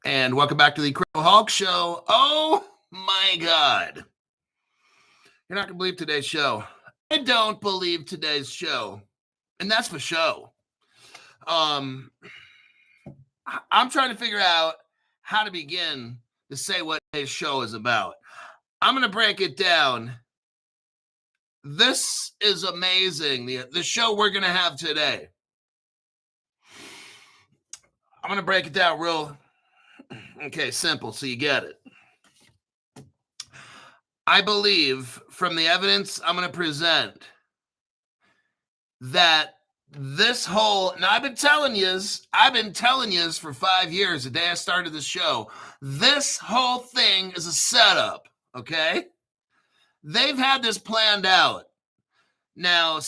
And welcome back to the Crypto Hulk Show. Oh my God. You're not going to believe today's show. I don't believe today's show. And that's for show. I'm trying to figure out how to begin to say what today's show is about. I'm going to break it down. This is amazing. The show we're going to have today. I'm going to break it down real, simple so you get it. I believe from the evidence I'm going to present that this whole, now I've been telling you for 5 years, the day I started the show, this whole thing is a setup, okay? They've had this planned out. Now,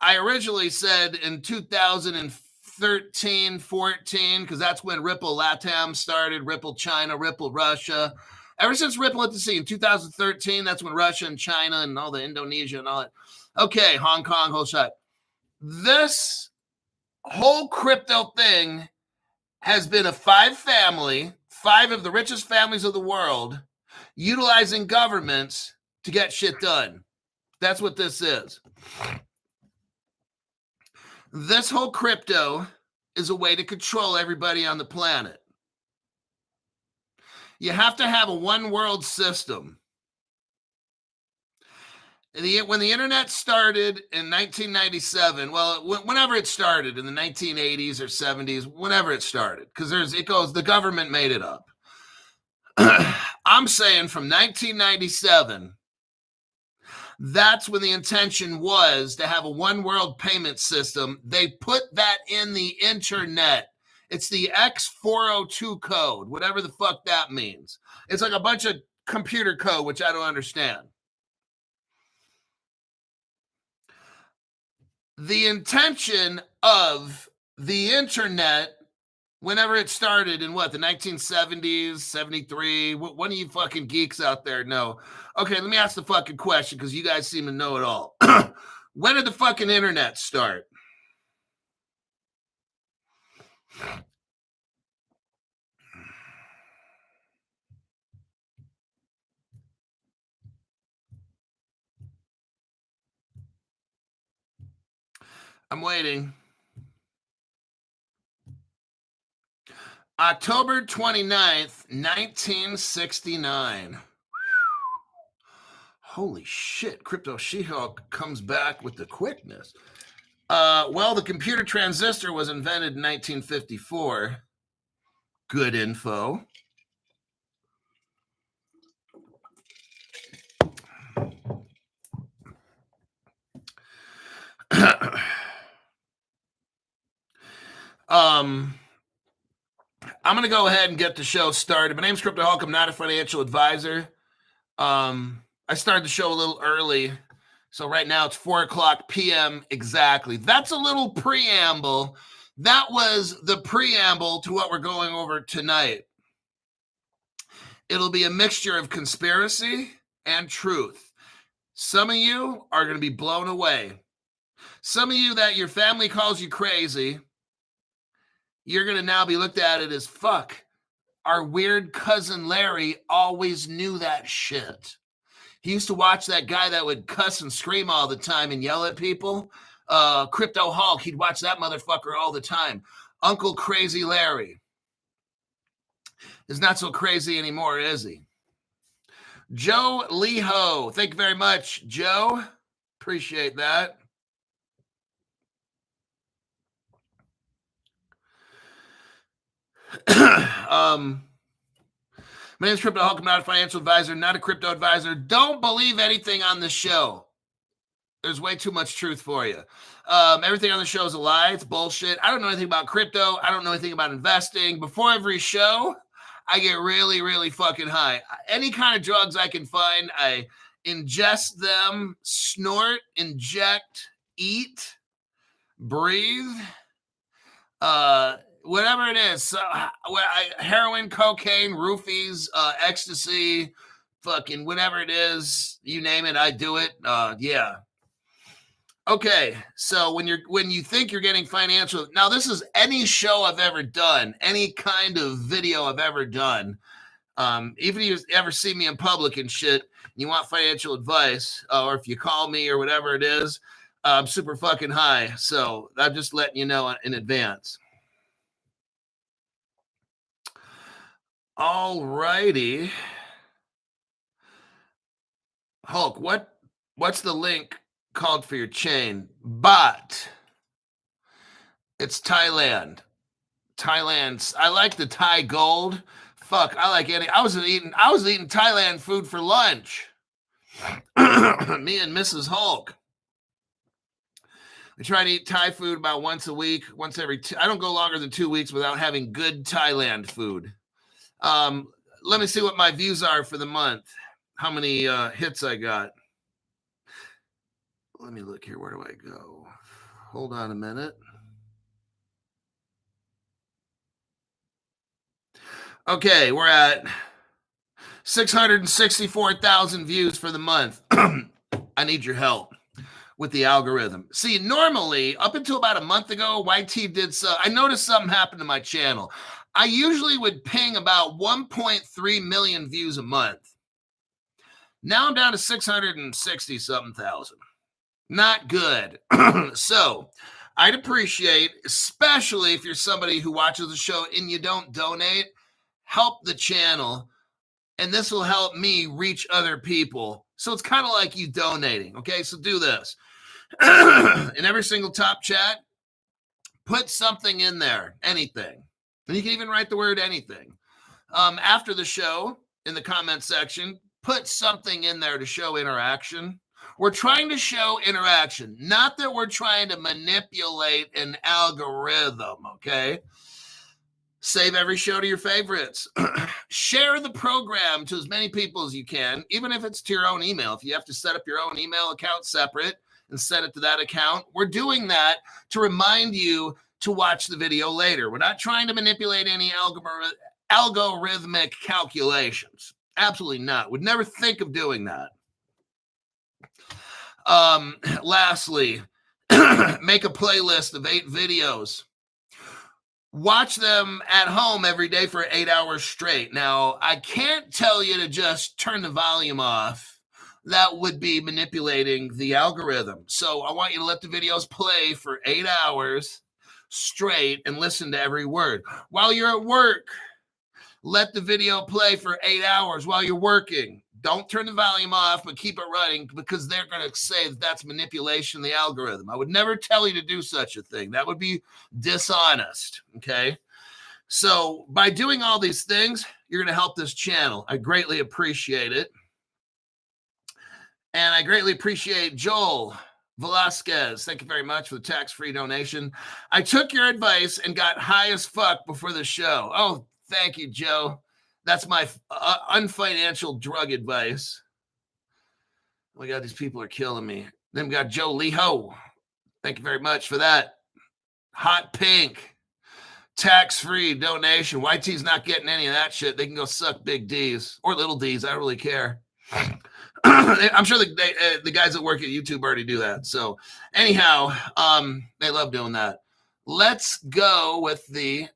I originally said in 2013, 14, because that's when Ripple LATAM started, Ripple China, Ripple Russia. Ever since Ripple hit the scene, 2013, that's when Russia and China and all the Indonesia and all that. Okay, Hong Kong, whole shot. This whole crypto thing has been a five of the richest families of the world, utilizing governments to get shit done. That's what this is. This whole crypto is a way to control everybody on the planet. You have to have a one world system. When the internet started in 1997, well, whenever it started in the 1980s or 70s, whenever it started, because the government made it up. I'm saying from 1997, that's when the intention was to have a one world payment system. They put that in the internet. It's the X42 code, whatever the fuck that means. It's like a bunch of computer code, which I don't understand. The intention of the internet, whenever it started in the 1970s, 73, one of you fucking geeks out there know. Okay, let me ask the fucking question because you guys seem to know it all. When did the fucking internet start? I'm waiting. October 29th, 1969. Holy shit, Crypto She-Hulk comes back with the quickness. Well, the computer transistor was invented in 1954. Good info. I'm going to go ahead and get the show started. My name's Crypto Hulk. I'm not a financial advisor. I started the show a little early. So right now it's 4:00 p.m. exactly. That's a little preamble. That was the preamble to what we're going over tonight. It'll be a mixture of conspiracy and truth. Some of you are going to be blown away. Some of you that your family calls you crazy, you're going to now be looked at it as, fuck, our weird cousin Larry always knew that shit. He used to watch that guy that would cuss and scream all the time and yell at people. Crypto Hulk, he'd watch that motherfucker all the time. Uncle Crazy Larry is not so crazy anymore, is he? Joe Leho, thank you very much, Joe. Appreciate that. My name is Crypto Hulk. I'm not a financial advisor, not a crypto advisor. Don't believe anything on the show. There's way too much truth for you. Everything on the show is a lie. It's bullshit. I don't know anything about crypto. I don't know anything about investing. Before every show, I get really, really fucking high. Any kind of drugs I can find, I ingest them, snort, inject, eat, breathe, whatever it is. Heroin, cocaine, roofies, ecstasy, fucking whatever it is, you name it, I do it. Yeah. Okay, so when you think you're getting financial, now this is any show I've ever done, any kind of video I've ever done. Even if you ever see me in public and shit, you want financial advice, or if you call me or whatever it is, I'm super fucking high. So I'm just letting you know in advance. All righty. Hulk, what's the link called for your chain? Bot. It's Thailand. Thailand's. I like the Thai gold. Fuck, I like any. I was eating Thailand food for lunch. Me and Mrs. Hulk. I try to eat Thai food about once a week, once every I don't go longer than 2 weeks without having good Thailand food. Let me see what my views are for the month. How many hits I got. Let me look here. Where do I go? Hold on a minute. Okay, we're at 664,000 views for the month. I need your help with the algorithm. See, normally, up until about a month ago, YT did so. I noticed something happened to my channel. I usually would ping about 1.3 million views a month. Now I'm down to 660-something thousand. Not good. So I'd appreciate, especially if you're somebody who watches the show and you don't donate, help the channel, and this will help me reach other people. So it's kind of like you donating. Okay, so do this. In every single top chat, put something in there, anything. And you can even write the word anything. After the show, in the comment section, put something in there to show interaction. We're trying to show interaction, not that we're trying to manipulate an algorithm, okay? Save every show to your favorites. Share the program to as many people as you can, even if it's to your own email. If you have to set up your own email account separate and send it to that account, we're doing that to remind you to watch the video later. We're not trying to manipulate any algorithmic calculations. Absolutely not. Would never think of doing that. Lastly, make a playlist of 8 videos. Watch them at home every day for 8 hours straight. Now, I can't tell you to just turn the volume off. That would be manipulating the algorithm. So I want you to let the videos play for 8 hours straight and listen to every word. While you're at work, let the video play for 8 hours while you're working. Don't turn the volume off, but keep it running, because they're going to say that that's manipulation of the algorithm. I would never tell you to do such a thing. That would be dishonest, okay? So by doing all these things, you're going to help this channel. I greatly appreciate it. And I greatly appreciate Joel Velasquez. Thank you very much for the tax-free donation. I took your advice and got high as fuck before the show. Oh, thank you, Joe. That's my unfinancial drug advice. Oh my God, these people are killing me. Then we got Joe Leho. Thank you very much for that. Hot pink. Tax-free donation. YT's not getting any of that shit. They can go suck big D's or little D's. I don't really care. I'm sure the guys that work at YouTube already do that. So anyhow, they love doing that. Let's go with the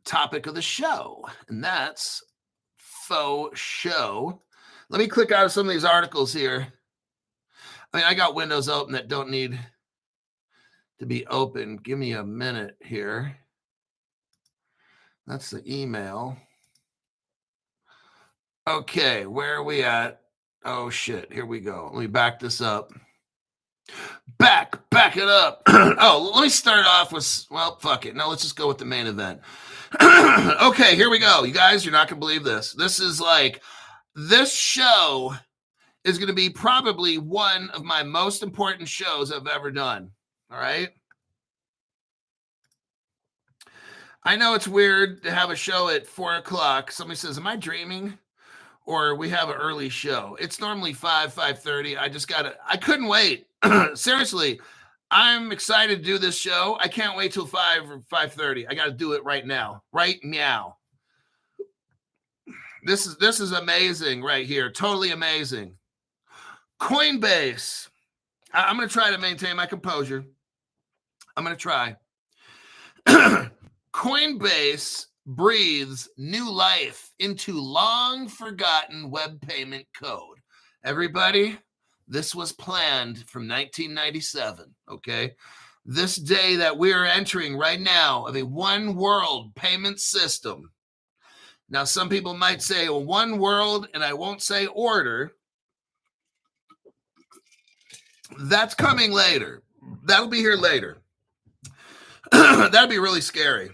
topic of the show, and that's faux show. Let me click out of some of these articles here. I mean, I got windows open that don't need to be open. Give me a minute here. That's the email. Okay, where are we at? Oh shit, here we go. Let me back this up. Back it up. Oh, let me start off with, well, fuck it. No, let's just go with the main event. Okay, here we go. You guys, you're not going to believe this. This show is going to be probably one of my most important shows I've ever done. All right? I know it's weird to have a show at 4 o'clock. Somebody says, am I dreaming? Or we have an early show. It's normally 5:30. I couldn't wait. Seriously, I'm excited to do this show. I can't wait till 5 or 5:30. I got to do it right now. Right now. This is amazing right here. Totally amazing. Coinbase I'm going to try to maintain my composure. I'm going to try. Coinbase breathes new life into long forgotten web payment code. Everybody, this was planned from 1997, okay? This day that we're entering right now of a one world payment system. Now, some people might say, well, one world, and I won't say order. That's coming later. That'll be here later. That'd be really scary.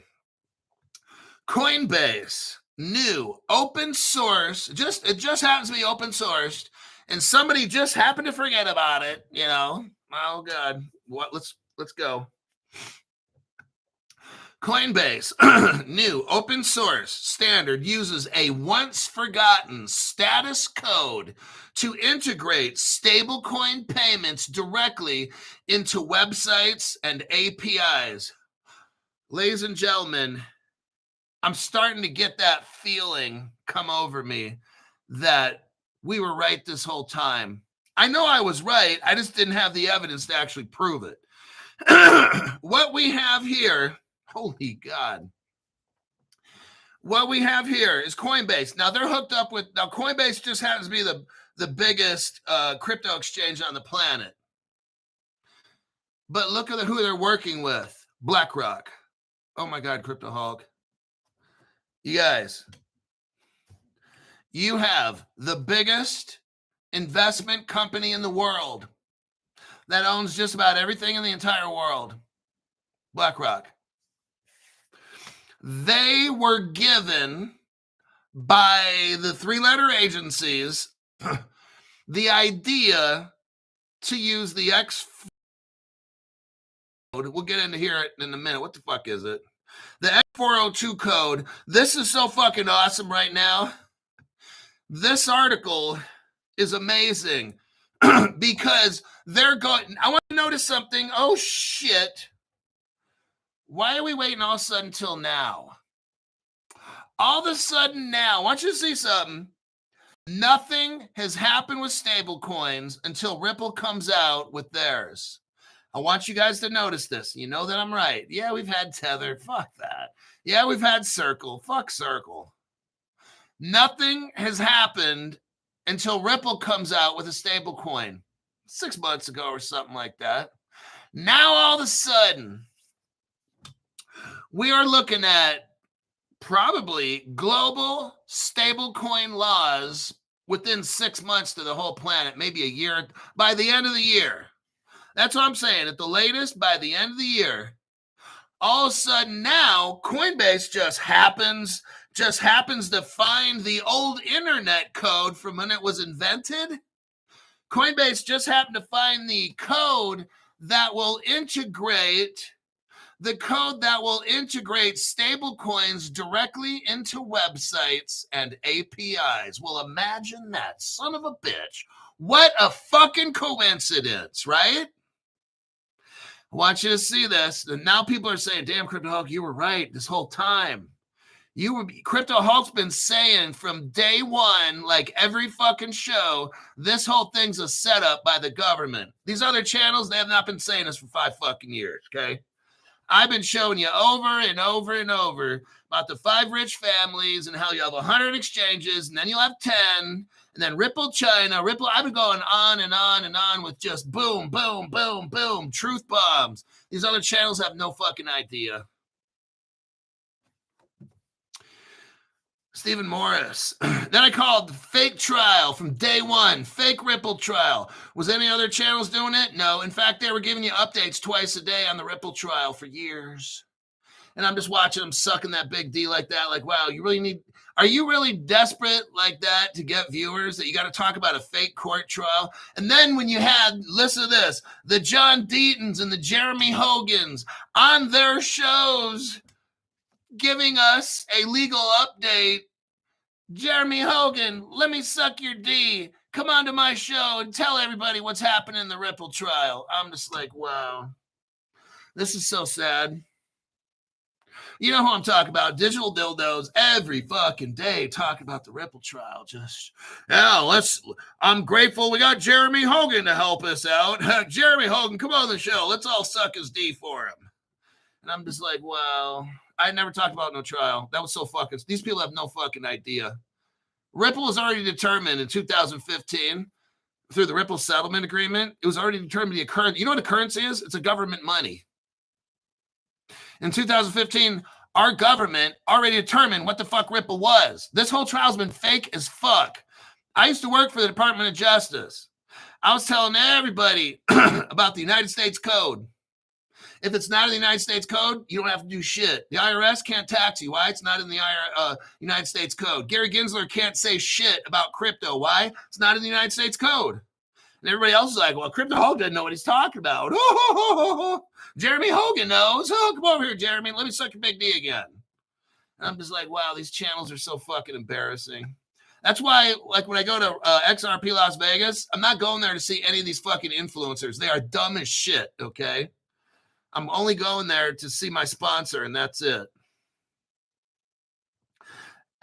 Coinbase, new, open source, it just happens to be open sourced, and somebody just happened to forget about it, you know. Oh God. What let's go. Coinbase, new open source standard uses a once forgotten status code to integrate stablecoin payments directly into websites and APIs. Ladies and gentlemen, I'm starting to get that feeling come over me that we were right this whole time. I know I was right. I just didn't have the evidence to actually prove it. What we have here, holy God. What we have here is Coinbase. Now they're hooked up with, now Coinbase just happens to be the biggest crypto exchange on the planet. But look at who they're working with. Blackrock. Oh my God, Crypto Hulk. You guys, you have the biggest investment company in the world that owns just about everything in the entire world. BlackRock. They were given by the three-letter agencies the idea to use the X. We'll get into here in a minute. What the fuck is it? The X402 code. This is so fucking awesome right now. This article is amazing because they're going. I want to notice something. Oh, shit. Why are we waiting all of a sudden till now? All of a sudden now, I want you to see something. Nothing has happened with stable coins until Ripple comes out with theirs. I want you guys to notice this. You know that I'm right. Yeah, we've had Tether. Fuck that. Yeah, we've had Circle. Fuck Circle. Nothing has happened until Ripple comes out with a stable coin 6 months ago or something like that. Now, all of a sudden, we are looking at probably global stablecoin laws within 6 months to the whole planet, maybe a year, by the end of the year. That's what I'm saying. At the latest, by the end of the year, all of a sudden now, Coinbase just happens to find the old internet code from when it was invented. Coinbase just happened to find the code that will integrate stablecoins directly into websites and APIs. Well, imagine that, son of a bitch. What a fucking coincidence, right? I want you to see this. And now people are saying, damn, Crypto Hulk, you were right this whole time. Crypto Hulk's been saying from day one, like every fucking show, this whole thing's a setup by the government. These other channels, they have not been saying this for 5 fucking years, okay? I've been showing you over and over and over about the 5 rich families and how you have 100 exchanges and then you'll have 10 and then Ripple China, Ripple. I've been going on and on and on with just boom, boom, boom, boom, truth bombs. These other channels have no fucking idea. Stephen Morris. Then I called the fake trial from day one. Fake Ripple trial. Was any other channels doing it? No. In fact, they were giving you updates twice a day on the Ripple trial for years. And I'm just watching them sucking that big D like that. Like, wow, are you really desperate like that to get viewers that you got to talk about a fake court trial? And then when you had, listen to this, the John Deatons and the Jeremy Hogans on their shows giving us a legal update. Jeremy Hogan, let me suck your D. Come on to my show and tell everybody what's happening in the Ripple trial. I'm just like, wow. This is so sad. You know who I'm talking about. Digital dildos every fucking day talking about the Ripple trial. I'm grateful we got Jeremy Hogan to help us out. Jeremy Hogan, come on the show. Let's all suck his D for him. And I'm just like, well, I never talked about no trial. That was so fucking, these people have no fucking idea. Ripple was already determined in 2015 through the Ripple settlement agreement. It was already determined the currency. You know what a currency is? It's a government money. In 2015, our government already determined what the fuck Ripple was. This whole trial's been fake as fuck. I used to work for the Department of Justice. I was telling everybody about the United States Code. If it's not in the United States Code, you don't have to do shit. The IRS can't tax you. Why? It's not in the United States Code. Gary Gensler can't say shit about crypto. Why? It's not in the United States Code. And everybody else is like, well, Crypto Hulk doesn't know what he's talking about. Jeremy Hogan knows. Oh, come over here, Jeremy. Let me suck your big D again. And I'm just like, wow, these channels are so fucking embarrassing. That's why, like, when I go to XRP Las Vegas, I'm not going there to see any of these fucking influencers. They are dumb as shit, okay? I'm only going there to see my sponsor, and that's it.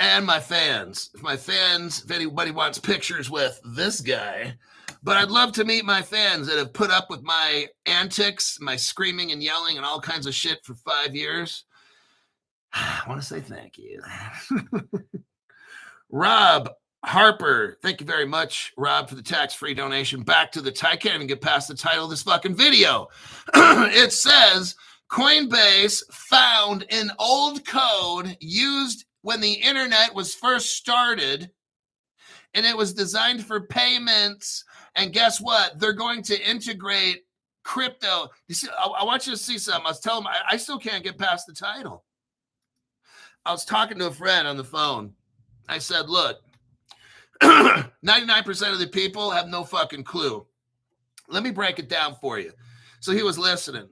And my fans. If anybody wants pictures with this guy. But I'd love to meet my fans that have put up with my antics, my screaming and yelling and all kinds of shit for 5 years. I want to say thank you. Rob Harper, thank you very much, Rob, for the tax-free donation. Back to the I can't even get past the title of this fucking video. It says, Coinbase found an old code used when the internet was first started, and it was designed for payments. And guess what? They're going to integrate crypto. You see, I want you to see something. I was telling them, I still can't get past the title. I was talking to a friend on the phone. I said, look, 99% of the people have no fucking clue. Let me break it down for you. So he was listening.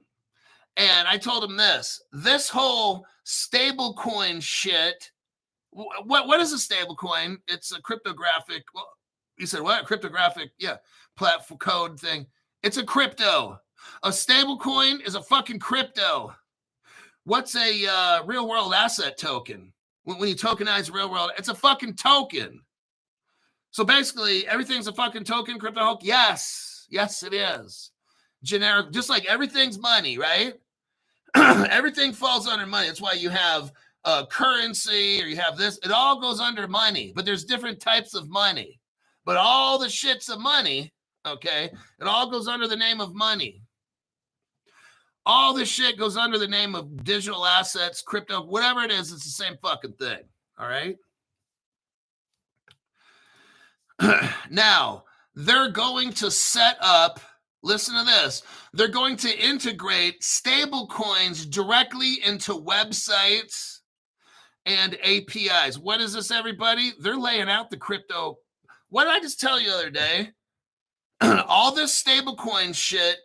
And I told him this whole stable coin shit. What is a stable coin? It's a cryptographic. Well, he said, what? Cryptographic, yeah, platform code thing. It's a crypto. A stable coin is a fucking crypto. What's a real world asset token? When you tokenize real world, it's a fucking token. So basically, everything's a fucking token, Crypto Hulk? Yes, it is. Generic, just like everything's money, right? Everything falls under money. That's why you have currency or you have this. It all goes under money, but there's different types of money. But all the shit's of money, okay? It all goes under the name of money. All this shit goes under the name of digital assets, crypto, whatever it is, it's the same fucking thing, all right? Now, they're going to set up, listen to this, they're going to integrate stable coins directly into websites and APIs. What is this, everybody? They're laying out the crypto. What did I just tell you the other day? All this stablecoin shit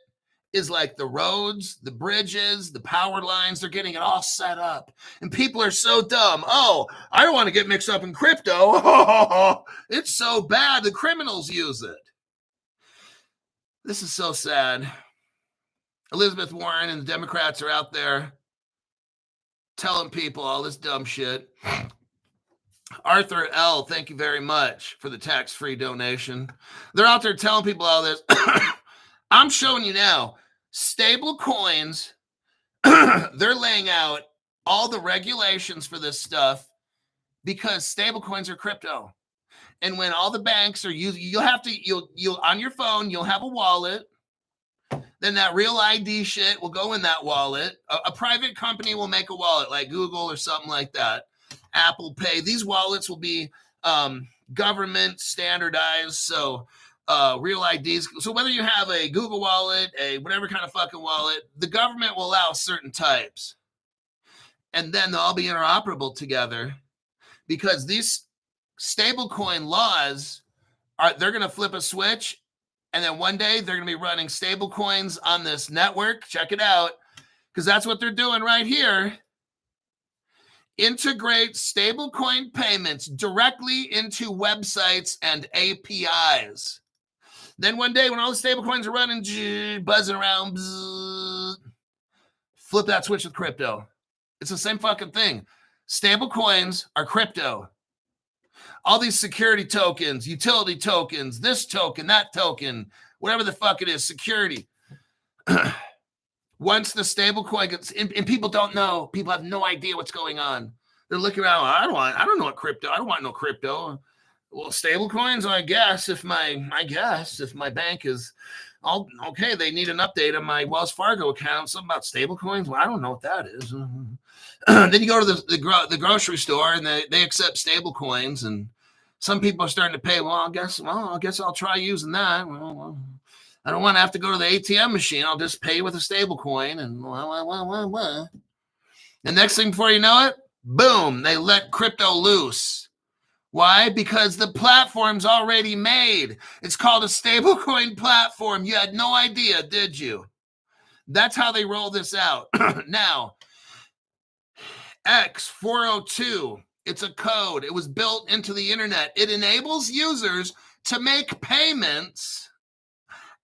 is like the roads, the bridges, the power lines. They're getting it all set up. And people are so dumb. Oh, I don't want to get mixed up in crypto. It's so bad. The criminals use it. This is so sad. Elizabeth Warren and the Democrats are out there telling people all this dumb shit. Arthur L., thank you very much for the tax-free donation. They're out there telling people all this. I'm showing you now, stable coins, they're laying out all the regulations for this stuff because stable coins are crypto. And when all the banks are using, you'll on your phone, you'll have a wallet. Then that real ID shit will go in that wallet. A private company will make a wallet like Google or something like that. Apple Pay. These wallets will be government standardized. So real IDs. So whether you have a Google wallet, a whatever kind of fucking wallet, the government will allow certain types. And then they'll all be interoperable together because these stablecoin laws they're going to flip a switch. And then one day they're going to be running stable coins on this network. Check it out. Because that's what they're doing right here. Integrate stablecoin payments directly into websites and APIs. Then one day when all the stablecoins are running, buzzing around, flip that switch with crypto. It's the same fucking thing. Stable coins are crypto. All these security tokens, utility tokens, this token, that token, whatever the fuck it is, security. Once the stable coin gets, and people don't know, people have no idea what's going on. They're looking around, I don't know what crypto, I don't want no crypto. Well, stable coins, I guess if my bank is all okay, they need an update on my Wells Fargo account, something about stable coins. Well, I don't know what that is. Then you go to the grocery store and they accept stable coins, and some people are starting to pay. Well, I guess I'll try using that. Well, I don't want to have to go to the ATM machine. I'll just pay with a stable coin. And the next thing before you know it, boom, they let crypto loose. Why? Because the platform's already made. It's called a stablecoin platform. You had no idea, did you? That's how they roll this out. Now, X42, it's a code. It was built into the internet. It enables users to make payments.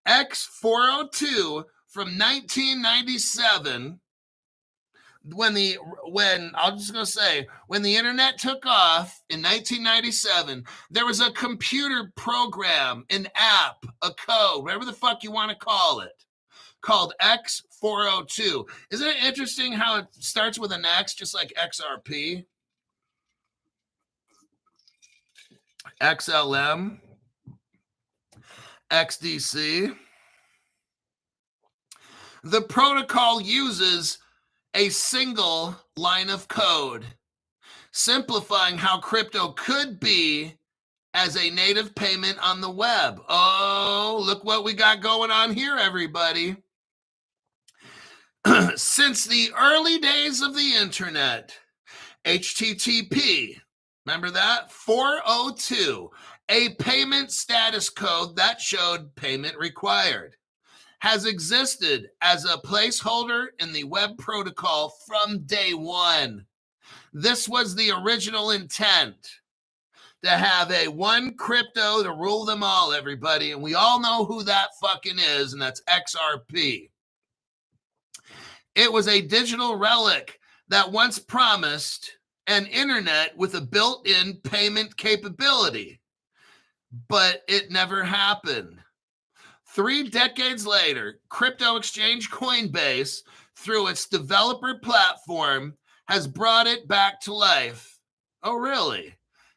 X402 from 1997. When the internet took off in 1997, there was a computer program, an app, a code, whatever the fuck you want to call it, called X402. Isn't it interesting how it starts with an X, just like XRP, XLM, XDC? The protocol uses a single line of code, simplifying how crypto could be as a native payment on the web. Oh, look what we got going on here, everybody. Since the early days of the internet, HTTP, remember that? 402, a payment status code that showed payment required, has existed as a placeholder in the web protocol from day one. This was the original intent, to have a one crypto to rule them all, everybody. And we all know who that fucking is, and that's XRP. It was a digital relic that once promised an internet with a built-in payment capability, but it never happened. 3 decades later, crypto exchange Coinbase, through its developer platform, has brought it back to life. Oh, really?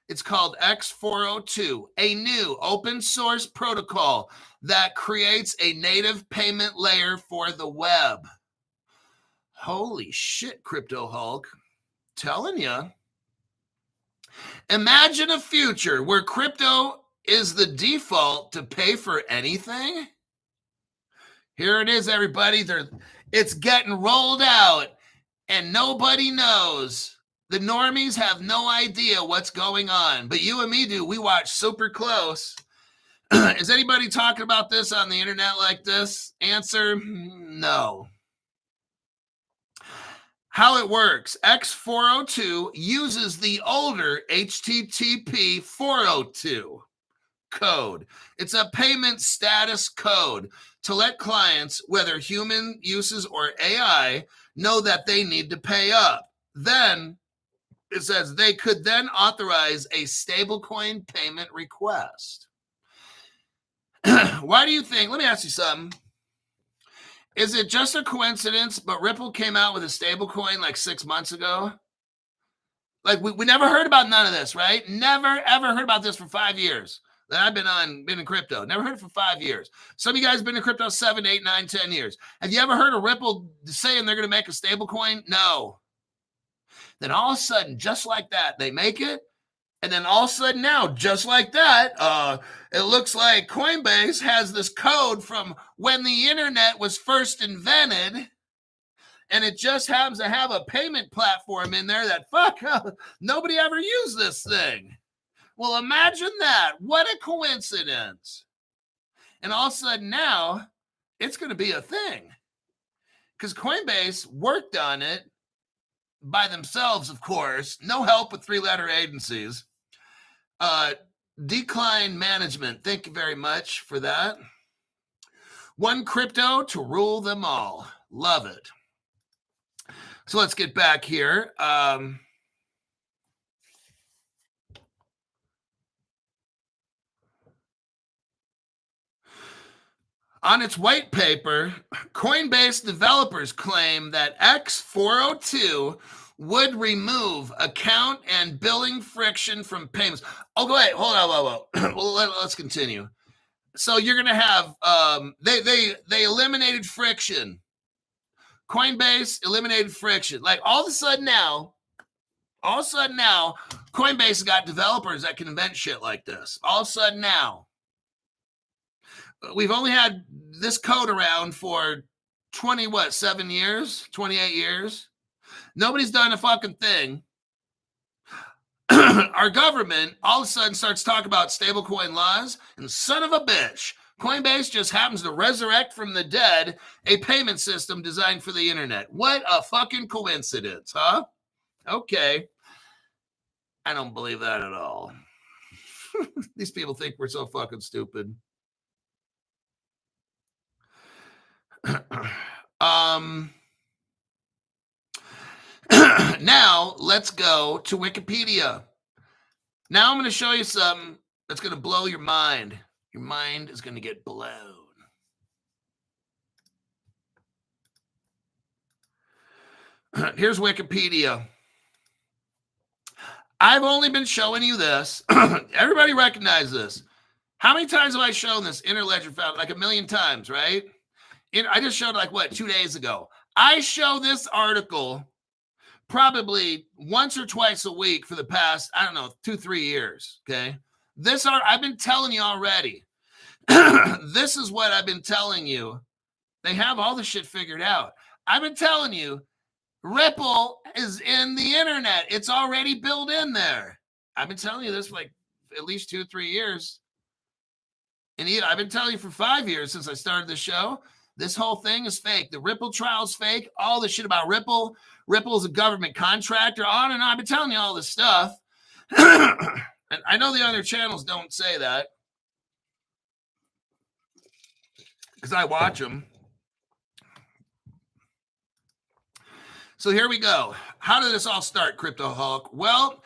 It's called X402, a new open source protocol that creates a native payment layer for the web. Holy shit, Crypto Hulk. Telling you. Imagine a future where crypto is the default to pay for anything. Here it is, everybody. It's getting rolled out, and nobody knows. The normies have no idea what's going on, but you and me do. We watch super close. Is anybody talking about this on the internet like this? Answer, no. How it works, X402 uses the older HTTP 402 code. It's a payment status code to let clients, whether human uses or AI, know that they need to pay up. Then it says they could then authorize a stablecoin payment request. Why do you think? Let me ask you something. Is it just a coincidence, but Ripple came out with a stablecoin like 6 months ago? Like we never heard about none of this, right? Never, ever heard about this for 5 years that I've been in crypto. Never heard it for 5 years. Some of you guys have been in crypto 7, 8, 9, 10 years. Have you ever heard of Ripple saying they're going to make a stablecoin? No. Then all of a sudden, just like that, they make it. And then all of a sudden now, just like that, it looks like Coinbase has this code from when the internet was first invented, and it just happens to have a payment platform in there that, nobody ever used this thing. Well, imagine that. What a coincidence. And all of a sudden now, it's going to be a thing. Because Coinbase worked on it by themselves, of course. No help with 3-letter agencies. Decline management. Thank you very much for that. One crypto to rule them all. Love it. So let's get back here. On its white paper, Coinbase developers claim that X42 would remove account and billing friction from payments. Oh, wait, hold on, well, let's continue. So you're going to have they eliminated friction. Coinbase eliminated friction. Like all of a sudden now, Coinbase has got developers that can invent shit like this. All of a sudden now. We've only had this code around for 7 years, 28 years. Nobody's done a fucking thing. Our government all of a sudden starts talking about stablecoin laws, and son of a bitch, Coinbase just happens to resurrect from the dead a payment system designed for the internet. What a fucking coincidence, huh? Okay. I don't believe that at all. These people think we're so fucking stupid. Now let's go to Wikipedia. Now I'm going to show you something that's going to blow your mind. Your mind is going to get blown. Here's Wikipedia. I've only been showing you this. Everybody recognize this. How many times have I shown this Interledger found? Like 1 million times, right? I just showed like 2 days ago. I show this article probably once or twice a week for the past, 2-3 years. Okay. I've been telling you already. This is what I've been telling you. They have all the shit figured out. I've been telling you, Ripple is in the internet. It's already built in there. I've been telling you this for like at least 2 or 3 years. And I've been telling you for 5 years since I started the show. This whole thing is fake. The Ripple trial is fake. All the shit about Ripple. Ripple is a government contractor. On and on. I've been telling you all this stuff. And I know the other channels don't say that because I watch them. So here we go. How did this all start, Crypto Hulk? Well,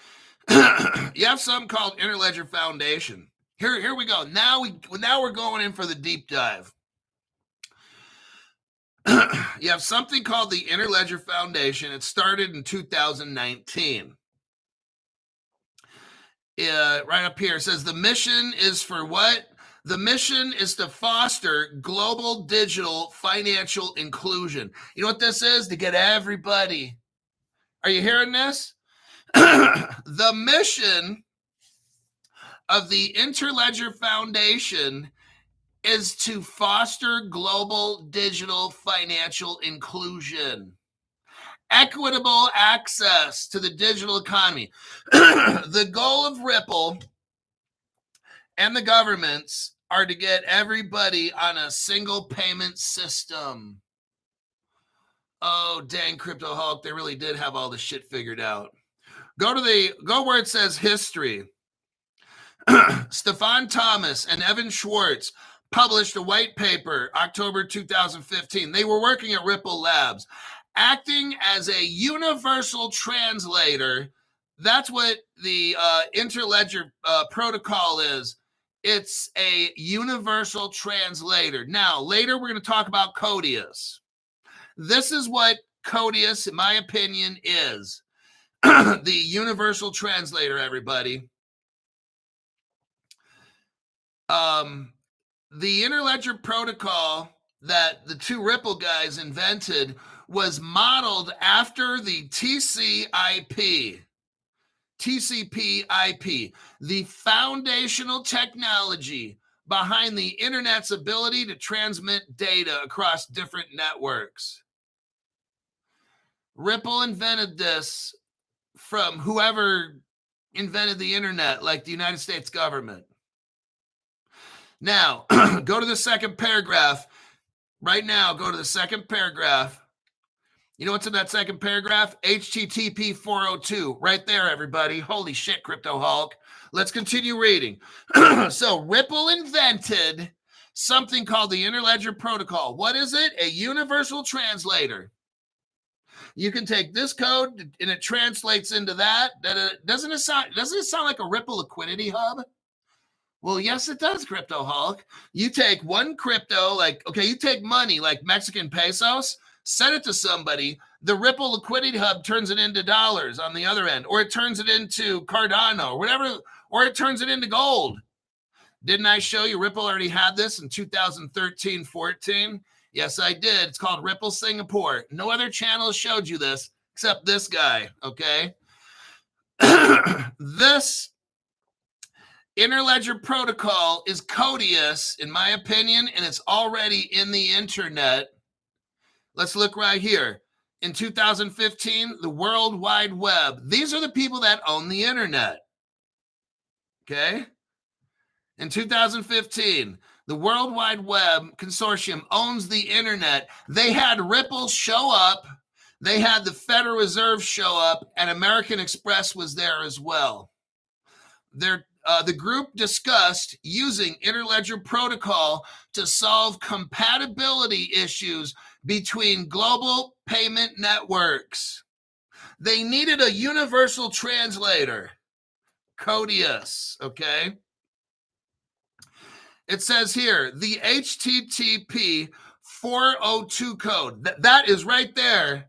you have something called Interledger Foundation. Here we go. Now we're going in for the deep dive. You have something called the Interledger Foundation. It started in 2019. Right up here, it says the mission is for what? The mission is to foster global digital financial inclusion. You know what this is? To get everybody. Are you hearing this? The mission of the Interledger Foundation is to foster global digital financial inclusion, equitable access to the digital economy. The goal of Ripple and the governments are to get everybody on a single payment system. Oh, dang, Crypto Hulk, they really did have all the shit figured out. Go where it says history. Stefan Thomas and Evan Schwartz published a white paper, October 2015. They were working at Ripple Labs, acting as a universal translator. That's what the Interledger protocol is. It's a universal translator. Now, later we're going to talk about Codius. This is what Codius, in my opinion, is. The universal translator, everybody. The Interledger protocol that the two Ripple guys invented was modeled after the TCP/IP, the foundational technology behind the internet's ability to transmit data across different networks. Ripple invented this from whoever invented the internet, like the United States government. Now, go to the second paragraph. Right now, go to the second paragraph. You know what's in that second paragraph? HTTP 402. Right there, everybody. Holy shit, Crypto Hulk. Let's continue reading. So, Ripple invented something called the Interledger protocol. What is it? A universal translator. You can take this code and it translates into that. Doesn't it sound like a Ripple liquidity hub? Well, yes, it does, CryptoHolic. You take one crypto, you take money like Mexican pesos, send it to somebody. The Ripple liquidity hub turns it into dollars on the other end, or it turns it into Cardano or whatever, or it turns it into gold. Didn't I show you Ripple already had this in 2013, 14? Yes, I did. It's called Ripple Singapore. No other channel showed you this except this guy, okay? This Interledger protocol is Codius, in my opinion, and it's already in the internet. Let's look right here. In 2015, the World Wide Web. These are the people that own the internet, okay? In 2015, the World Wide Web Consortium owns the internet. They had Ripple show up. They had the Federal Reserve show up, and American Express was there as well. The group discussed using Interledger protocol to solve compatibility issues between global payment networks. They needed a universal translator, Codius, okay? It says here, the HTTP 402 code. That is right there.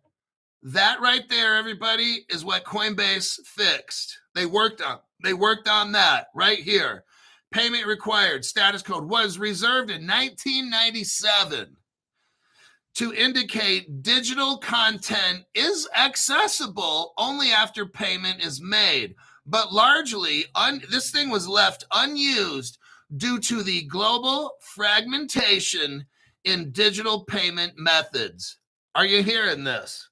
That right there, everybody, is what Coinbase fixed. They worked on that right here. Payment required status code was reserved in 1997 to indicate digital content is accessible only after payment is made. But largely, this thing was left unused due to the global fragmentation in digital payment methods. Are you hearing this?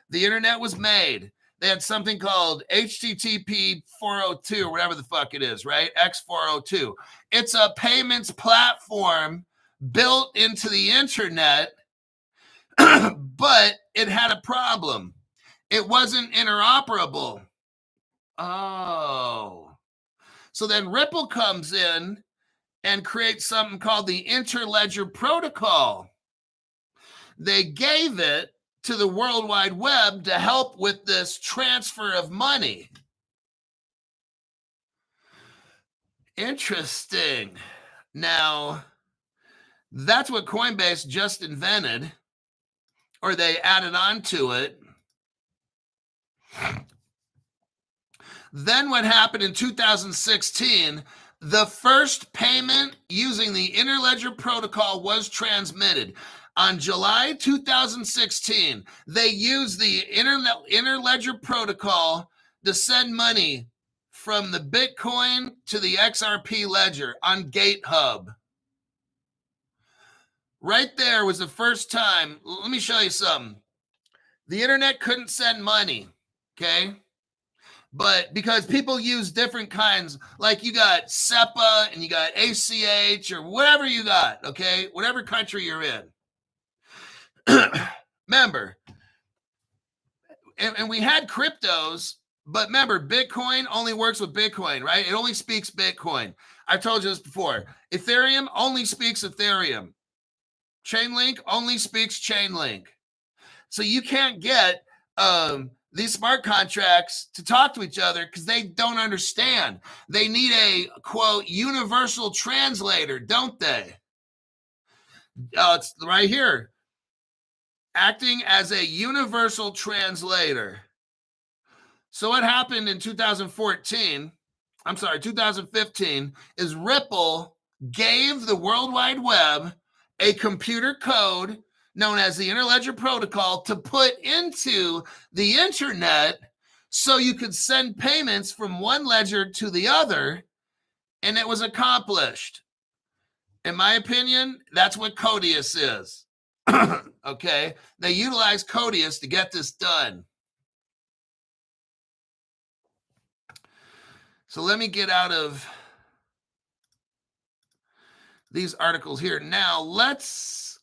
The internet was made. They had something called HTTP 402 or whatever the fuck it is, right? X402. It's a payments platform built into the internet, but it had a problem. It wasn't interoperable. Oh. So then Ripple comes in and creates something called the Interledger protocol. They gave it to the World Wide Web to help with this transfer of money. Interesting. Now, that's what Coinbase just invented, or they added on to it. Then what happened in 2016, the first payment using the Interledger protocol was transmitted. On July 2016, they used the Interledger protocol to send money from the Bitcoin to the XRP ledger on GateHub. Right there was the first time. Let me show you something. The internet couldn't send money, okay? But because people use different kinds, like you got SEPA and you got ACH or whatever you got, okay? Whatever country you're in. Remember, and we had cryptos, but remember, Bitcoin only works with Bitcoin, right? It only speaks Bitcoin. I've told you this before. Ethereum only speaks Ethereum. Chainlink only speaks Chainlink. So you can't get these smart contracts to talk to each other because they don't understand. They need a, quote, universal translator, don't they? It's right here. Acting as a universal translator. So what happened in 2015 is Ripple gave the World Wide Web a computer code known as the Interledger protocol to put into the internet so you could send payments from one ledger to the other, and it was accomplished. In my opinion, that's what Codius is. Okay, they utilize Codius to get this done. So let me get out of these articles here. Now let's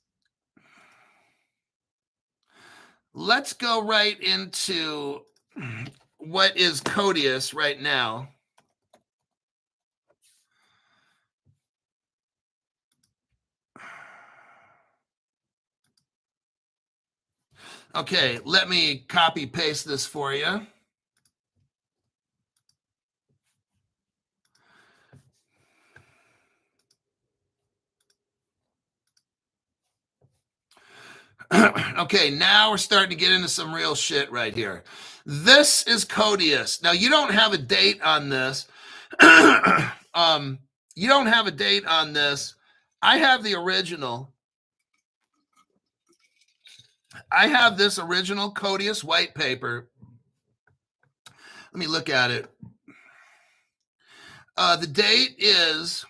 go right into what is Codius right now. Okay, let me copy paste this for you. Okay, now we're starting to get into some real shit right here. This is Codius. Now, you don't have a date on this. You don't have a date on this. I have the original. I have this original Codius white paper. Let me look at it. The date is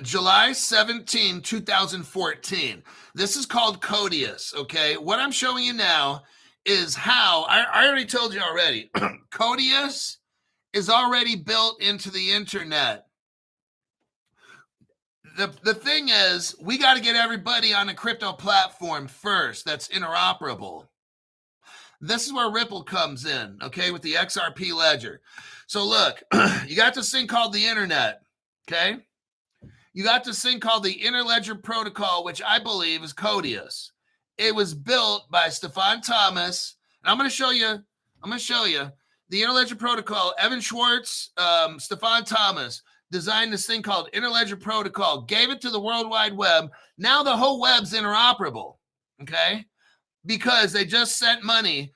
July 17, 2014. This is called Codius, okay? What I'm showing you now is how, I already told you already, Codius is already built into the internet. The thing is, we got to get everybody on a crypto platform first that's interoperable. This is where Ripple comes in, okay, with the XRP ledger. So look, you got this thing called the internet, okay? You got this thing called the Interledger protocol, which I believe is Codius. It was built by Stefan Thomas. And I'm going to show you the Interledger protocol. Evan Schwartz, Stefan Thomas designed this thing called Interledger protocol, gave it to the World Wide Web. Now the whole web's interoperable, okay? Because they just sent money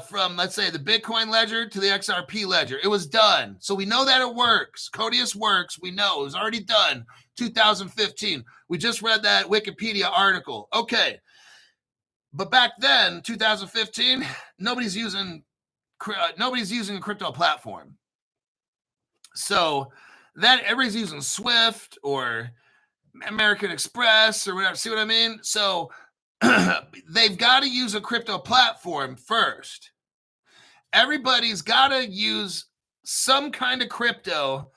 from, let's say, the Bitcoin ledger to the XRP ledger. It was done. So we know that it works. Codius works. We know it was already done 2015. We just read that Wikipedia article. Okay. But back then, 2015, nobody's using a crypto platform. So that everybody's using Swift or American Express or whatever. See what I mean? So they've got to use a crypto platform first. Everybody's got to use some kind of crypto.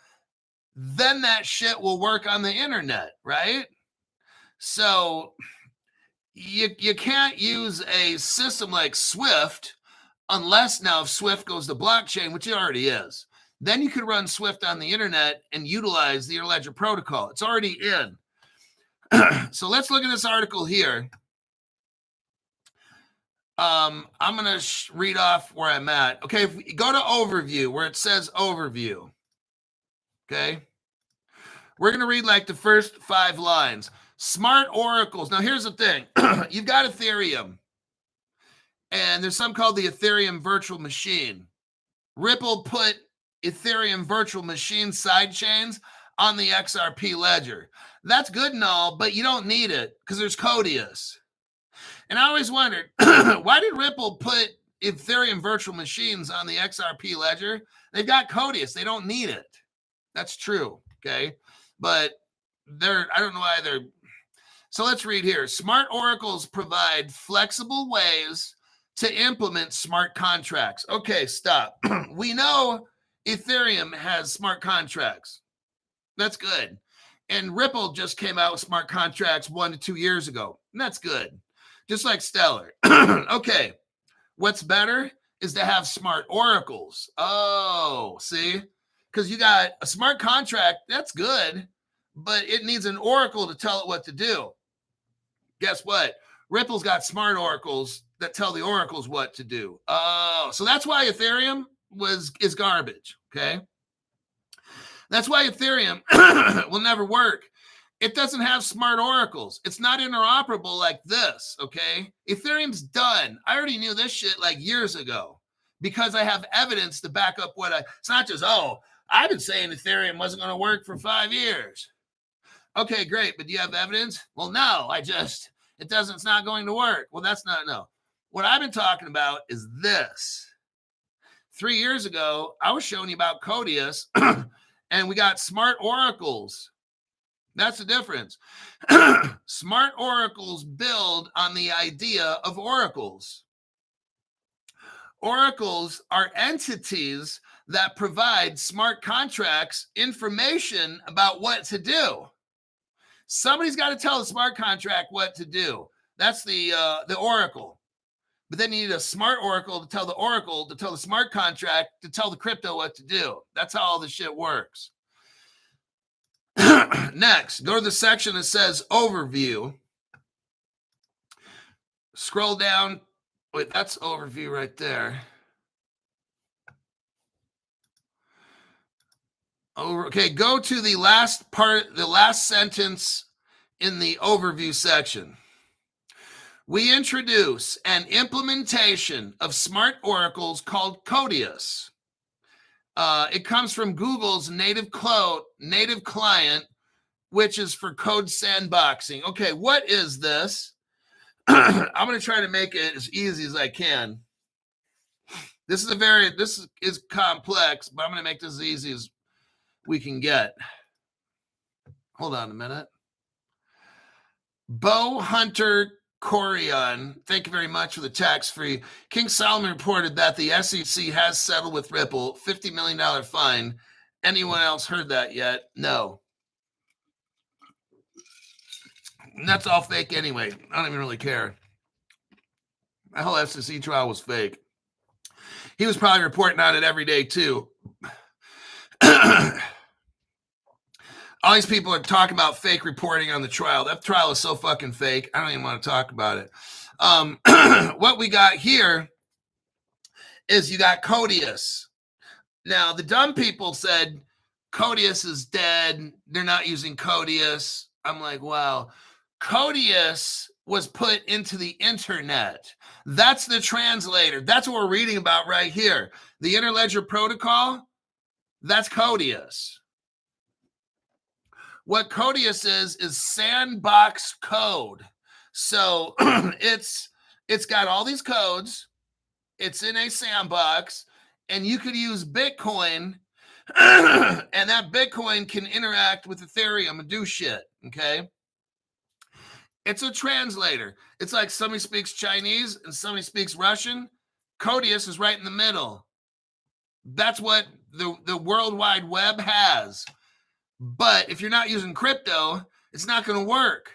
Then that shit will work on the internet, right? So you can't use a system like Swift unless now if Swift goes to blockchain, which it already is. Then you could run Swift on the internet and utilize the Interledger protocol. It's already in. So let's look at this article here. I'm going to read off where I'm at. Okay, if we go to overview, where it says overview. Okay. We're going to read like the first 5 lines. Smart oracles. Now, here's the thing. You've got Ethereum. And there's something called the Ethereum virtual machine. Ripple put Ethereum virtual machine sidechains on the XRP ledger. That's good and all, but you don't need it because there's Codius. And I always wondered, why did Ripple put Ethereum virtual machines on the XRP ledger? They've got Codius. They don't need it. That's true, okay? But I don't know why they're... So let's read here. Smart oracles provide flexible ways to implement smart contracts. Okay, stop. We know Ethereum has smart contracts. That's good. And Ripple just came out with smart contracts 1 to 2 years ago. And that's good. Just like Stellar. Okay. What's better is to have smart oracles. Oh, see? Because you got a smart contract. That's good. But it needs an oracle to tell it what to do. Guess what? Ripple's got smart oracles that tell the oracles what to do. Oh, so that's why Ethereum is garbage. Okay. That's why Ethereum will never work. It doesn't have smart oracles. It's not interoperable like this, okay? Ethereum's done. I already knew this shit like years ago because I have evidence to back up it's not just, I've been saying Ethereum wasn't going to work for 5 years. Okay, great. But do you have evidence? Well, no, it's not going to work. Well, no. What I've been talking about is this. 3 years ago, I was showing you about Codius and we got smart oracles. That's the difference. Smart oracles build on the idea of oracles. Oracles are entities that provide smart contracts information about what to do. Somebody's got to tell the smart contract what to do. That's the oracle. But then you need a smart oracle to tell the smart contract to tell the crypto what to do. That's how all this shit works. Next, go to the section that says overview. Scroll down. Wait, that's overview right there. Okay, go to the last part, the last sentence in the overview section. We introduce an implementation of smart oracles called Codius. It comes from Google's native client, which is for code sandboxing. Okay, what is this? I'm going to try to make it as easy as I can. This is complex, but I'm going to make this as easy as we can get. Hold on a minute. Bo Hunter Corion, thank you very much for the tax-free. King Solomon reported that the SEC has settled with Ripple, $50 million fine. Anyone else heard that yet? No. And that's all fake anyway. I don't even really care. The whole SEC trial was fake. He was probably reporting on it every day too. All these people are talking about fake reporting on the trial. That trial is so fucking fake. I don't even want to talk about it. What we got here is you got Codius. Now, the dumb people said Codius is dead. They're not using Codius. I'm like, wow. Codius was put into the internet. That's the translator. That's what we're reading about right here. The Interledger protocol, that's Codius. What Codius is sandbox code. So it's got all these codes. It's in a sandbox, and you could use Bitcoin, and that Bitcoin can interact with Ethereum and do shit, okay? It's a translator. It's like somebody speaks Chinese and somebody speaks Russian. Codius is right in the middle. That's what the World Wide Web has. But if you're not using crypto, it's not going to work.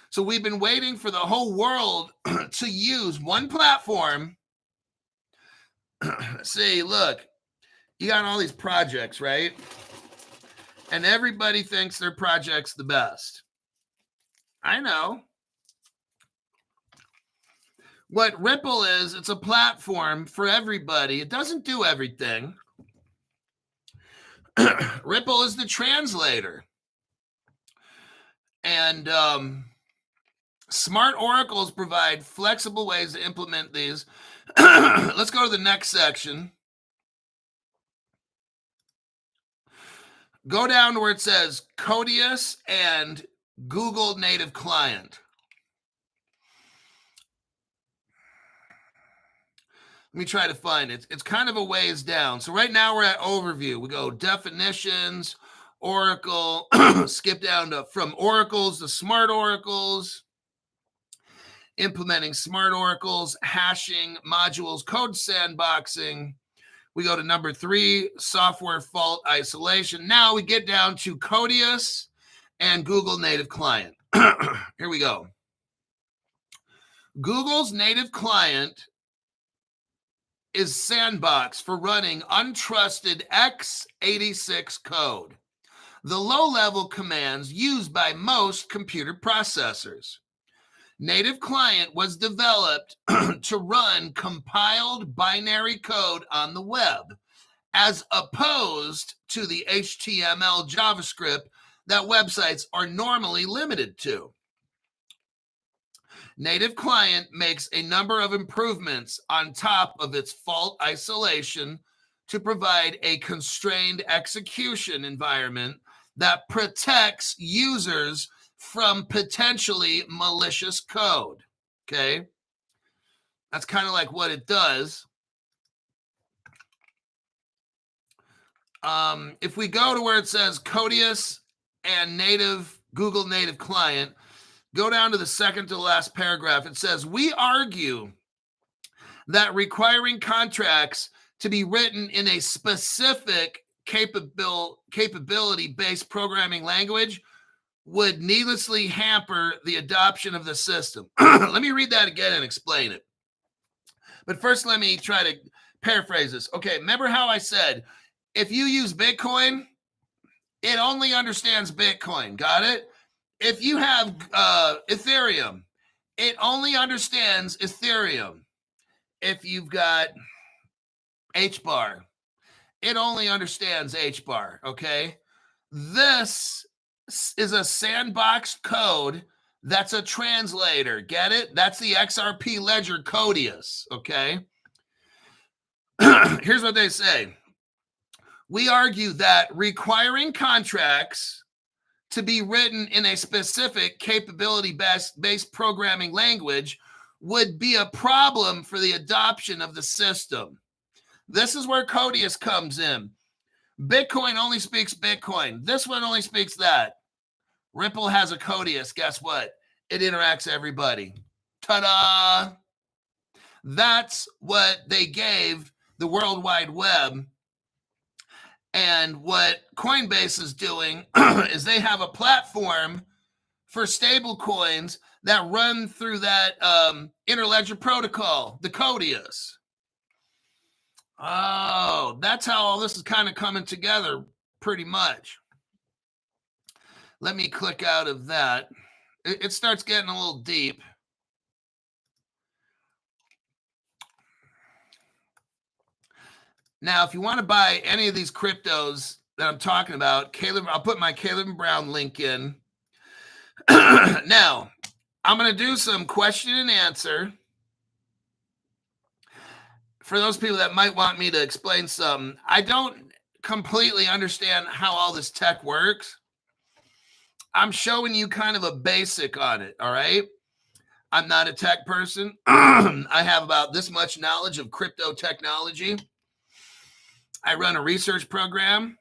So we've been waiting for the whole world to use one platform. See, look, you got all these projects, right? And everybody thinks their project's the best. I know. What Ripple is, it's a platform for everybody. It doesn't do everything. Ripple is the translator. And smart oracles provide flexible ways to implement these. Let's go to the next section. Go down to where it says Codius and Google native client. Let me try to find it. It's kind of a ways down. So right now we're at overview. We go definitions, Oracle, skip down to from oracles to smart oracles, implementing smart oracles, hashing, modules, code sandboxing. We go to number 3, software fault isolation. Now we get down to Codius and Google native client. Here we go. Google's native client is sandbox for running untrusted x86 code, the low-level commands used by most computer processors. Native client was developed to run compiled binary code on the web, as opposed to the HTML JavaScript that websites are normally limited to. Native client makes a number of improvements on top of its fault isolation to provide a constrained execution environment that protects users from potentially malicious code. Okay? That's kind of like what it does. If we go to where it says Codius and Google native client, go down to the second to last paragraph. It says, we argue that requiring contracts to be written in a specific capability-based programming language would needlessly hamper the adoption of the system. Let me read that again and explain it. But first, let me try to paraphrase this. Okay, remember how I said, if you use Bitcoin, it only understands Bitcoin. Got it? If you have Ethereum, it only understands Ethereum. If you've got HBAR, it only understands HBAR, okay? This is a sandboxed code that's a translator. Get it? That's the XRP ledger Codius, okay? Here's what they say. We argue that requiring contracts to be written in a specific capability-based programming language would be a problem for the adoption of the system. This is where Codius comes in. Bitcoin only speaks Bitcoin. This one only speaks that. Ripple has a Codius. Guess what? It interacts everybody. Ta-da! That's what they gave the World Wide Web. And what Coinbase is doing is they have a platform for stable coins that run through that Interledger protocol, the Codius. Oh, that's how all this is kind of coming together pretty much. Let me click out of that. It starts getting a little deep. Now, if you want to buy any of these cryptos that I'm talking about, Caleb, I'll put my Caleb and Brown link in. Now, I'm going to do some question and answer. For those people that might want me to explain something, I don't completely understand how all this tech works. I'm showing you kind of a basic on it, all right? I'm not a tech person. I have about this much knowledge of crypto technology. I run a research program,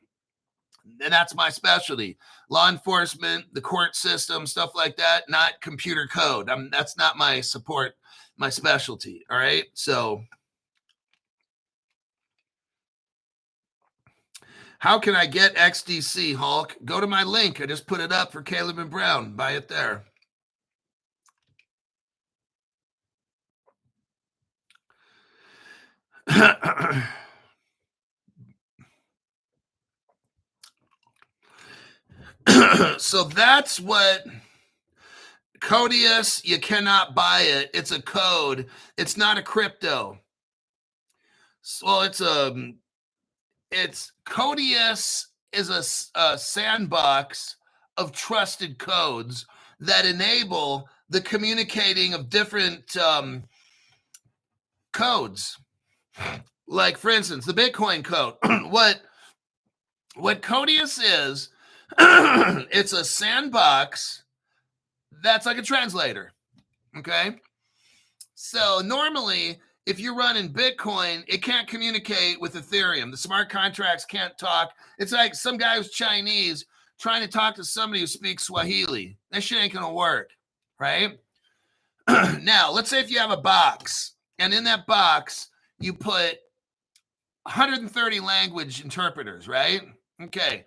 and that's my specialty. Law enforcement, the court system, stuff like that, not computer code. That's not my support, my specialty, all right? So how can I get XDC, Hulk? Go to my link. I just put it up for Caleb and Brown. Buy it there. So that's what Codius, you cannot buy it. It's a code. It's not a crypto. So it's Codius is a sandbox of trusted codes that enable the communicating of different codes. Like, for instance, the Bitcoin code. What Codius is, it's a sandbox that's like a translator, okay? So normally, if you're running Bitcoin, it can't communicate with Ethereum. The smart contracts can't talk. It's like some guy who's Chinese trying to talk to somebody who speaks Swahili. That shit ain't going to work, right? Now, let's say if you have a box, and in that box, you put 130 language interpreters, right? Okay.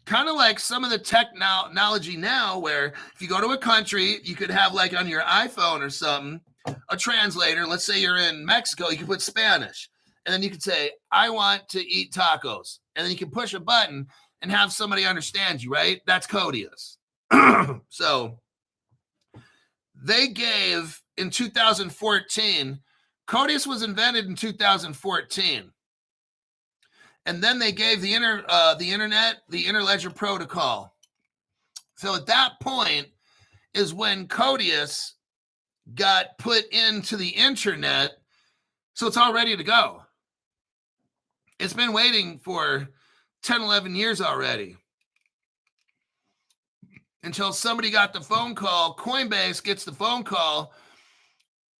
Kind of like some of the technology now where if you go to a country, you could have like on your iPhone or something, a translator. Let's say you're in Mexico, you can put Spanish. And then you can say, I want to eat tacos. And then you can push a button and have somebody understand you, right? That's Codius. So they gave in 2014, Codius was invented in 2014. And then they gave the internet, the Interledger protocol. So at that point is when Codius got put into the internet. So it's all ready to go. It's been waiting for 10, 11 years already. Until somebody got the phone call, Coinbase gets the phone call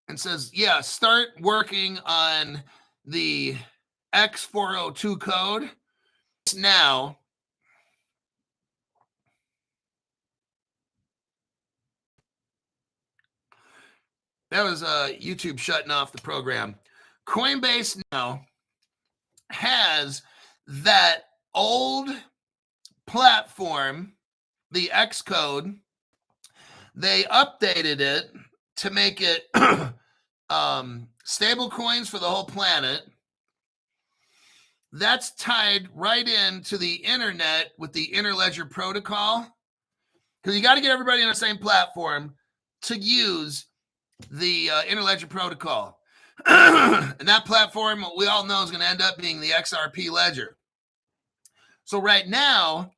and says, yeah, start working on the X42 code now. That was YouTube shutting off the program. Coinbase now has that old platform, the X code. They updated it to make it stable coins for the whole planet. That's tied right into the internet with the Interledger protocol. Because you got to get everybody on the same platform to use the Interledger protocol. And that platform, we all know, is going to end up being the XRP ledger. So right now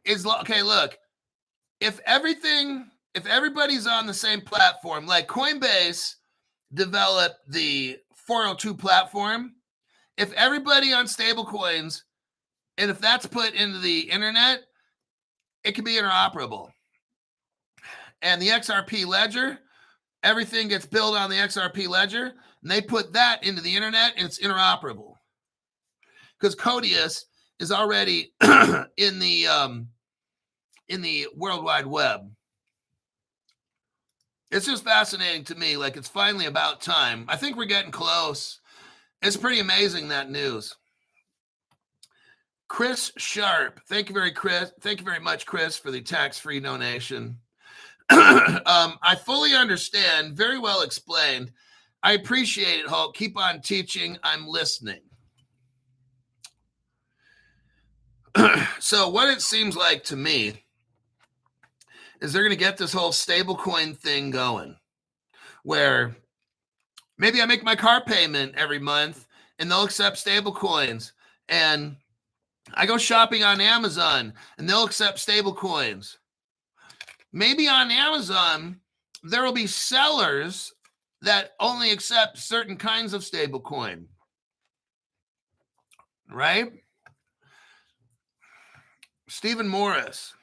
is, okay, look, if everybody's on the same platform, like Coinbase developed the 402 platform, if everybody on stablecoins, and if that's put into the internet, it can be interoperable. And the XRP ledger, everything gets built on the XRP ledger, and they put that into the internet, and it's interoperable. Because Codius is already in the World Wide Web. It's just fascinating to me. Like, it's finally about time. I think we're getting close. It's pretty amazing, that news. Chris Sharp, thank you very much, Chris, for the tax-free donation. I fully understand. Very well explained. I appreciate it, Hulk. Keep on teaching. I'm listening. So what it seems like to me is they're going to get this whole stablecoin thing going, where maybe I make my car payment every month and they'll accept stablecoins, and I go shopping on Amazon and they'll accept stablecoins. Maybe on Amazon, there will be sellers that only accept certain kinds of stablecoin, right? Stephen Morris.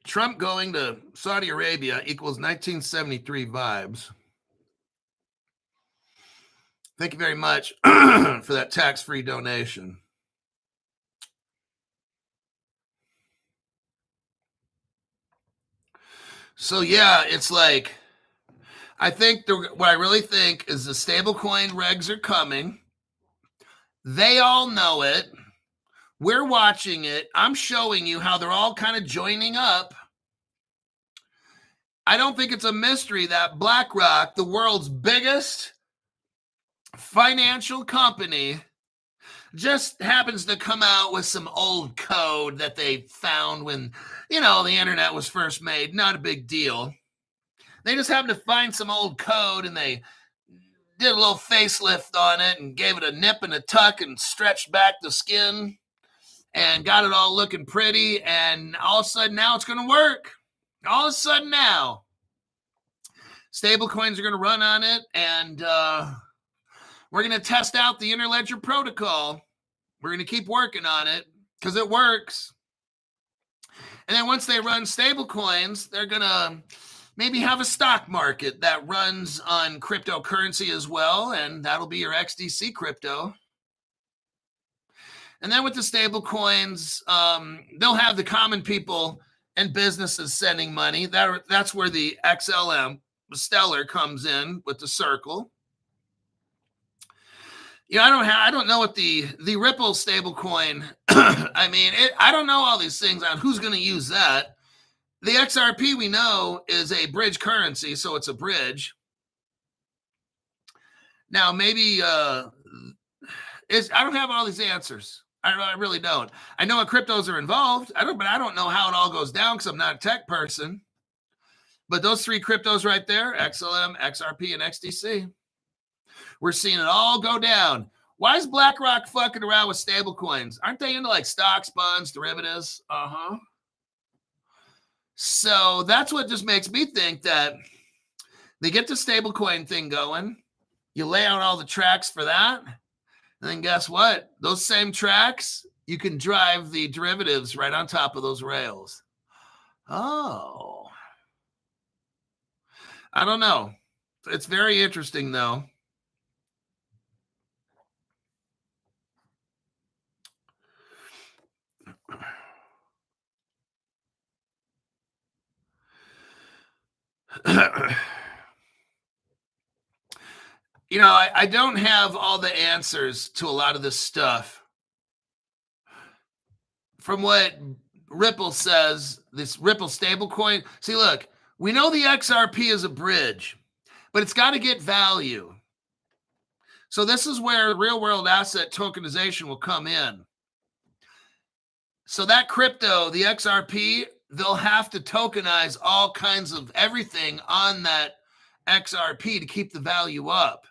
Trump going to Saudi Arabia equals 1973 vibes. Thank you very much for that tax-free donation. So yeah, it's like, I think what I really think is the stablecoin regs are coming. They all know it. We're watching it. I'm showing you how they're all kind of joining up. I don't think it's a mystery that Blackrock, the world's biggest financial company, just happens to come out with some old code that they found when, the internet was first made. Not a big deal. They just happened to find some old code and they did a little facelift on it and gave it a nip and a tuck and stretched back the skin and got it all looking pretty. And all of a sudden now it's going to work. All of a sudden now, stable coins are going to run on it, and we're going to test out the Interledger protocol. We're going to keep working on it because it works. And then once they run stable coins, they're going to maybe have a stock market that runs on cryptocurrency as well, and that'll be your XDC crypto. And then with the stable coins, they'll have the common people and businesses sending money. That's where the XLM Stellar comes in with the circle. I don't know what the Ripple stablecoin. I don't know all these things on who's going to use that. The XRP we know is a bridge currency, so it's a bridge. Now maybe I don't have all these answers. I really don't. I know what cryptos are involved. But I don't know how it all goes down because I'm not a tech person. But those three cryptos right there, XLM, XRP, and XDC, we're seeing it all go down. Why is BlackRock fucking around with stable coins? Aren't they into like stocks, bonds, derivatives? So that's what just makes me think that they get the stablecoin thing going. You lay out all the tracks for that. And then guess what? Those same tracks, you can drive the derivatives right on top of those rails. Oh. I don't know. It's very interesting, though. I don't have all the answers to a lot of this stuff. From what Ripple says, this Ripple stablecoin. See, look, we know the XRP is a bridge, but it's got to get value. So this is where real-world asset tokenization will come in. So that crypto, the XRP, they'll have to tokenize all kinds of everything on that XRP to keep the value up.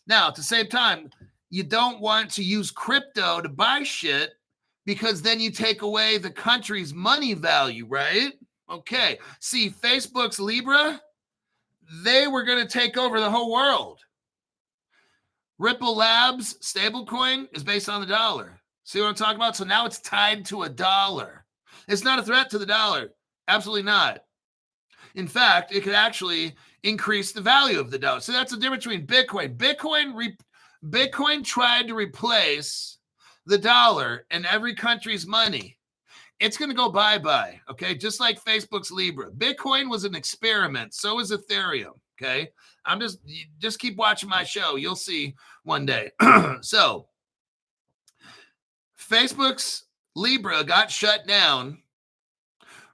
Now, at the same time, you don't want to use crypto to buy shit because then you take away the country's money value, right? Okay. See, Facebook's Libra, they were going to take over the whole world. Ripple Labs stablecoin is based on the dollar. See what I'm talking about? So now it's tied to a dollar. It's not a threat to the dollar. Absolutely not. In fact, it could actually increase the value of the dollar. So that's the difference between Bitcoin. Bitcoin tried to replace the dollar and every country's money. It's going to go bye-bye, okay? Just like Facebook's Libra. Bitcoin was an experiment. So is Ethereum, okay? Just keep watching my show. You'll see one day. So Facebook's Libra got shut down.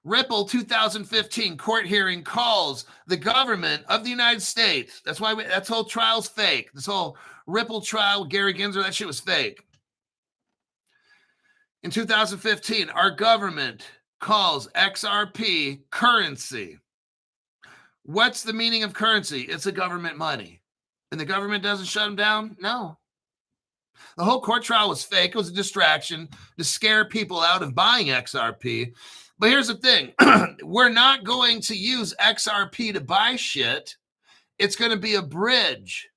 Ripple 2015 court hearing calls the government of the United States. That's why that whole trial's fake. This whole Ripple trial, Gary Gensler, that shit was fake. In 2015, our government calls XRP currency. What's the meaning of currency? It's a government money. And the government doesn't shut them down? No. The whole court trial was fake. It was a distraction to scare people out of buying XRP. But here's the thing. We're not going to use XRP to buy shit. It's going to be a bridge.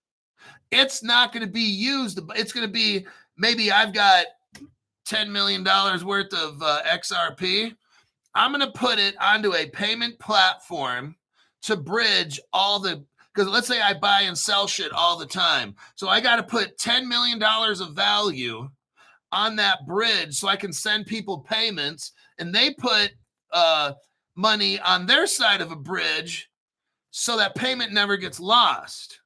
It's not going to be used. It's going to be, maybe I've got $10 million worth of XRP. I'm going to put it onto a payment platform to bridge all the, because let's say I buy and sell shit all the time. So I got to put $10 million of value on that bridge so I can send people payments, and they put money on their side of a bridge so that payment never gets lost.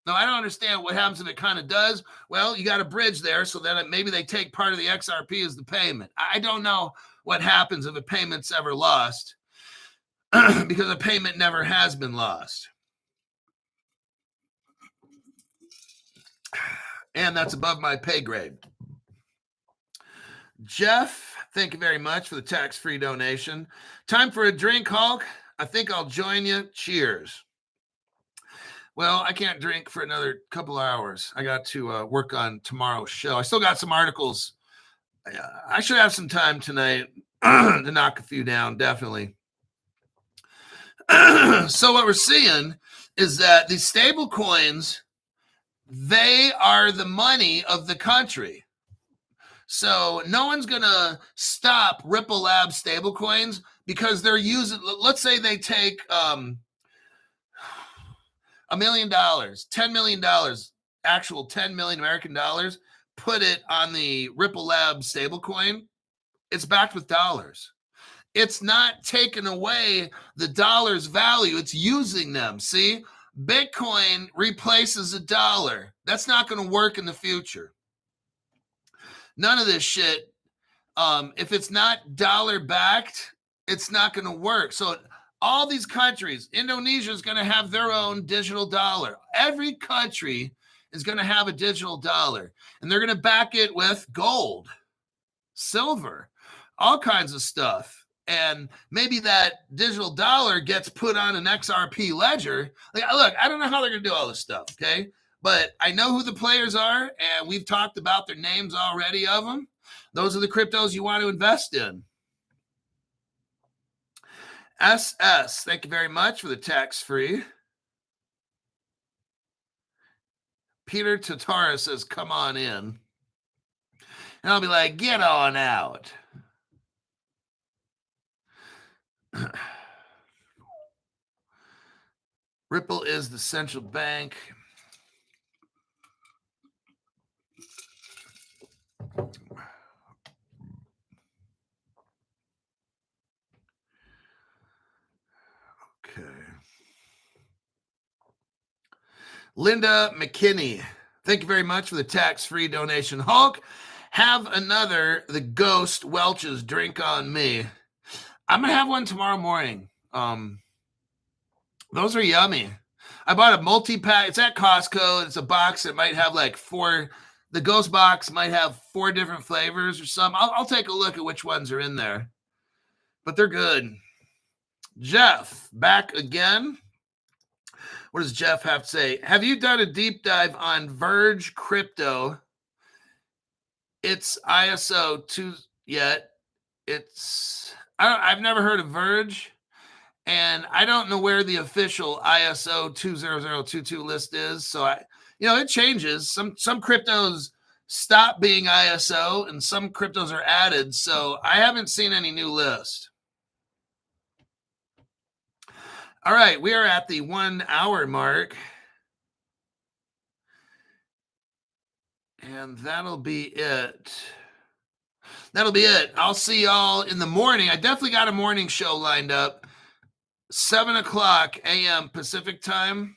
Now, I don't understand what happens if it kind of does. Well, you got a bridge there so that maybe they take part of the XRP as the payment. I don't know what happens if a payment's ever lost because a payment never has been lost. And that's above my pay grade. Jeff, thank you very much for the tax-free donation. Time for a drink, Hulk. I think I'll join you. Cheers. Well, I can't drink for another couple hours. I got to work on tomorrow's show. I still got some articles. I should have some time tonight to knock a few down, definitely. So what we're seeing is that these stable coins, they are the money of the country. So no one's going to stop Ripple Labs stable coins because they're using, let's say they take $1 million, $10 million, actual 10 million American dollars, put it on the Ripple Labs stable coin. It's backed with dollars. It's not taking away the dollar's value. It's using them. See, Bitcoin replaces a dollar. That's not going to work in the future. None of this shit, if it's not dollar backed, it's not going to work. So all these countries, Indonesia is going to have their own digital dollar. Every country is going to have a digital dollar, and they're going to back it with gold, silver, all kinds of stuff. And maybe that digital dollar gets put on an XRP ledger. Like, look, I don't know how they're going to do all this stuff, okay? But I know who the players are, and we've talked about their names already of them. Those are the cryptos you want to invest in. SS, thank you very much for the tax-free. Peter Tatara says, come on in. And I'll be like, get on out. Ripple is the central bank. Okay. Linda McKinney, thank you very much for the tax-free donation. Hulk, have another The Ghost Welch's drink on me. I'm going to have one tomorrow morning. Those are yummy. I bought a multi-pack. It's at Costco. It's a box that might have like 4. The Ghost box might have 4 different flavors or something. I'll take a look at which ones are in there. but they're good. Jeff, back again. What does Jeff have to say? Have you done a deep dive on Verge Crypto? It's ISO 2 yet. I've never heard of Verge, and I don't know where the official ISO 20022 list is. So it changes. Some cryptos stop being ISO and some cryptos are added. So I haven't seen any new list. All right, we are at the 1 hour mark. And that'll be it. I'll see y'all in the morning. I definitely got a morning show lined up. 7 o'clock a.m. Pacific time.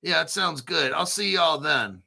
Yeah, it sounds good. I'll see y'all then.